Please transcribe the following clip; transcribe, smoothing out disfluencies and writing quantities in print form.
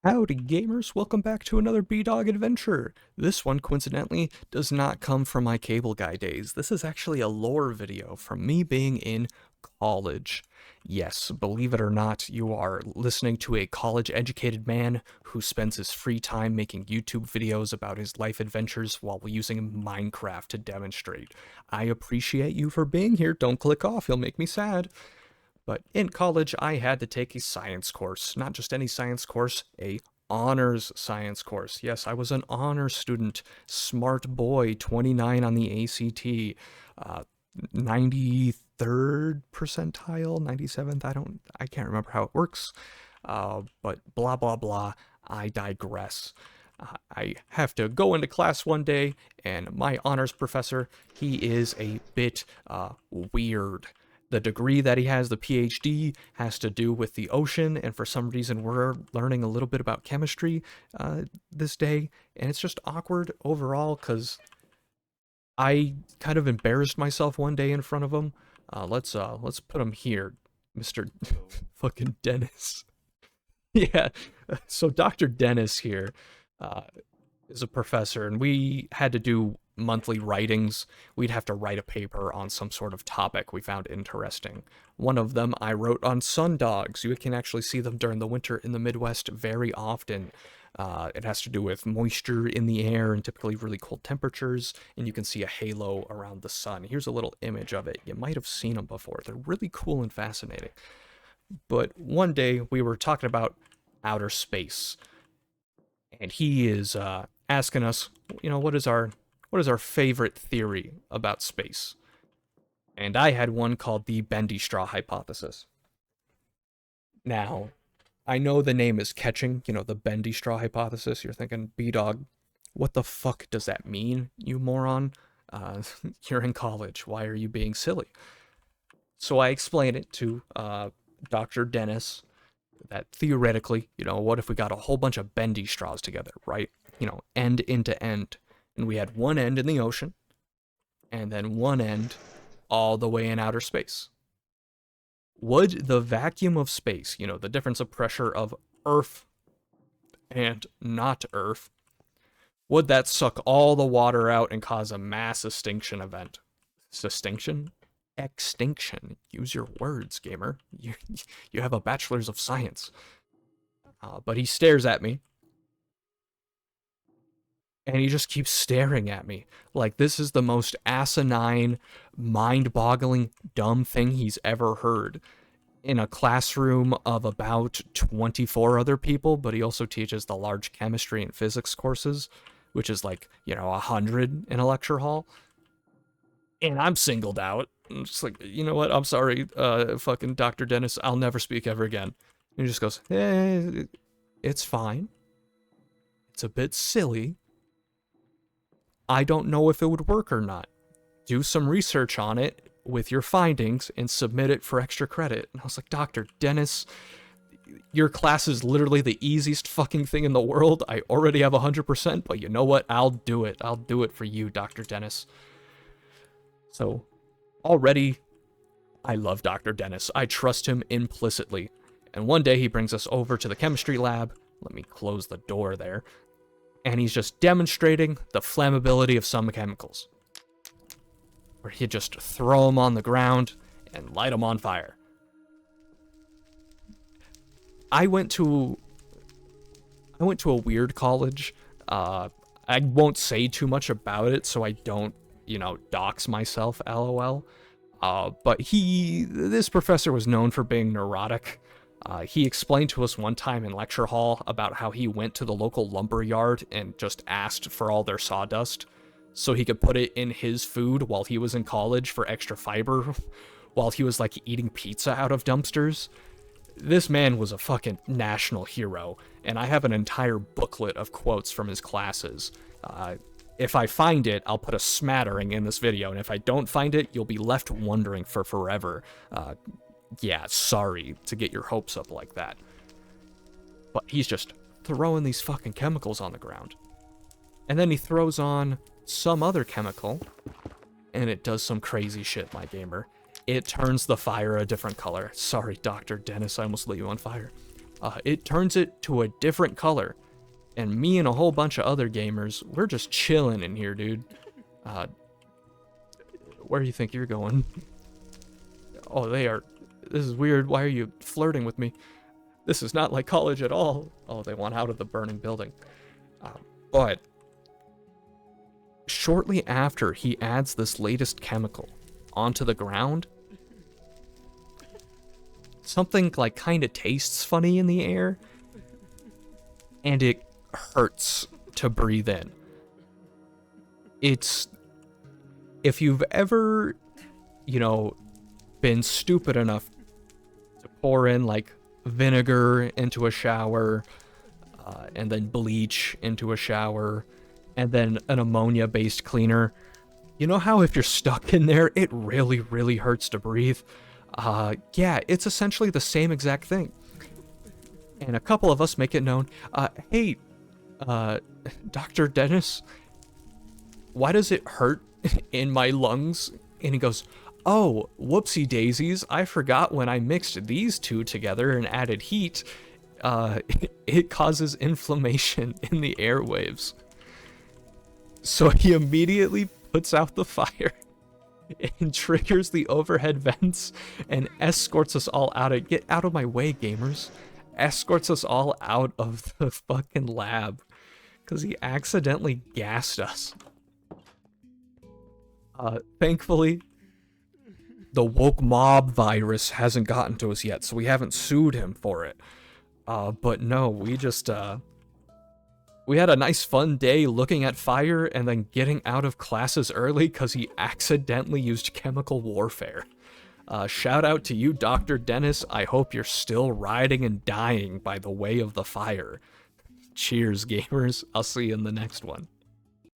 Howdy gamers, welcome back to another B-Dog adventure. This one, coincidentally, does not come from my cable guy days. This is actually a lore video from me being in college. Yes, believe it or not, you are listening to a college-educated man who spends his free time making YouTube videos about his life adventures while using Minecraft to demonstrate. I appreciate you for being here. Don't click off, you'll make me sad. But in college, I had to take a science course. Not just any science course, a honors science course. Yes, I was an honors student, smart boy, 29 on the ACT, 93rd percentile, 97th, I can't remember how it works. But blah, blah, blah, I digress. I have to go into class one day, and my honors professor, he is a bit weird. The degree that he has, the PhD, has to do with the ocean, and for some reason we're learning a little bit about chemistry this day, and it's just awkward overall because I kind of embarrassed myself one day in front of him. Let's put him here, Mr. fucking Denis. Yeah, so Dr. Denis here is a professor, and we had to do monthly writings. We'd have to write a paper on some sort of topic we found interesting. One of them I wrote on sundogs. You can actually see them during the winter in the Midwest very often. It has to do with moisture in the air and typically really cold temperatures, and you can see a halo around the sun. Here's a little image of it. You might have seen them before. They're really cool and fascinating. But one day we were talking about outer space, and he is asking us, what is our favorite theory about space? And I had one called the bendy straw hypothesis. Now, I know the name is catching, the bendy straw hypothesis. You're thinking, B-Dog, what the fuck does that mean, you moron? You're in college. Why are you being silly? So I explain it to Dr. Denis that theoretically, what if we got a whole bunch of bendy straws together, right? End into end. And we had one end in the ocean, and then one end all the way in outer space. Would the vacuum of space, the difference of pressure of Earth and not Earth, would that suck all the water out and cause a mass extinction event? Extinction? Extinction. Use your words, gamer. You have a bachelor's of science. But he stares at me, and he just keeps staring at me like this is the most asinine, mind-boggling, dumb thing he's ever heard in a classroom of about 24 other people. But he also teaches the large chemistry and physics courses, which is like, 100 in a lecture hall. And I'm singled out. I'm just like, you know what? I'm sorry, fucking Dr. Denis. I'll never speak ever again. And he just goes, it's fine. It's a bit silly. I don't know if it would work or not. Do some research on it with your findings and submit it for extra credit. And I was like, Dr. Denis, your class is literally the easiest fucking thing in the world. I already have 100%, but you know what? I'll do it. I'll do it for you, Dr. Denis. So, already, I love Dr. Denis. I trust him implicitly. And one day he brings us over to the chemistry lab. Let me close the door there. And he's just demonstrating the flammability of some chemicals, where he'd just throw them on the ground and light them on fire. I went to a weird college. I won't say too much about it so I don't, dox myself, lol. But this professor was known for being neurotic. He explained to us one time in lecture hall about how he went to the local lumber yard and just asked for all their sawdust so he could put it in his food while he was in college for extra fiber, while he was like eating pizza out of dumpsters. This man was a fucking national hero, and I have an entire booklet of quotes from his classes. If I find it, I'll put a smattering in this video, and if I don't find it, you'll be left wondering for forever. Yeah, sorry to get your hopes up like that. But he's just throwing these fucking chemicals on the ground. And then he throws on some other chemical, and it does some crazy shit, my gamer. It turns the fire a different color. Sorry, Dr. Denis, I almost lit you on fire. It turns it to a different color. And me and a whole bunch of other gamers, we're just chilling in here, dude. Where do you think you're going? Oh, they are... This is weird. Why are you flirting with me? This is not like college at all. Oh, they want out of the burning building. But shortly after he adds this latest chemical onto the ground, something like kind of tastes funny in the air, and it hurts to breathe in. It's... If you've ever, you know, been stupid enough to pour in, like, vinegar into a shower, and then bleach into a shower, and then an ammonia-based cleaner, you know how if you're stuck in there, it really, really hurts to breathe? Yeah, it's essentially the same exact thing. And a couple of us make it known, hey, Dr. Denis, why does it hurt in my lungs? And he goes, oh, whoopsie daisies, I forgot when I mixed these two together and added heat, it causes inflammation in the airwaves. So he immediately puts out the fire and triggers the overhead vents and escorts us all out of... Get out of my way, gamers. Escorts us all out of the fucking lab because he accidentally gassed us. Thankfully, the woke mob virus hasn't gotten to us yet, so we haven't sued him for it. But no, we just, we had a nice fun day looking at fire and then getting out of classes early because he accidentally used chemical warfare. Shout out to you, Dr. Denis. I hope you're still riding and dying by the way of the fire. Cheers, gamers. I'll see you in the next one.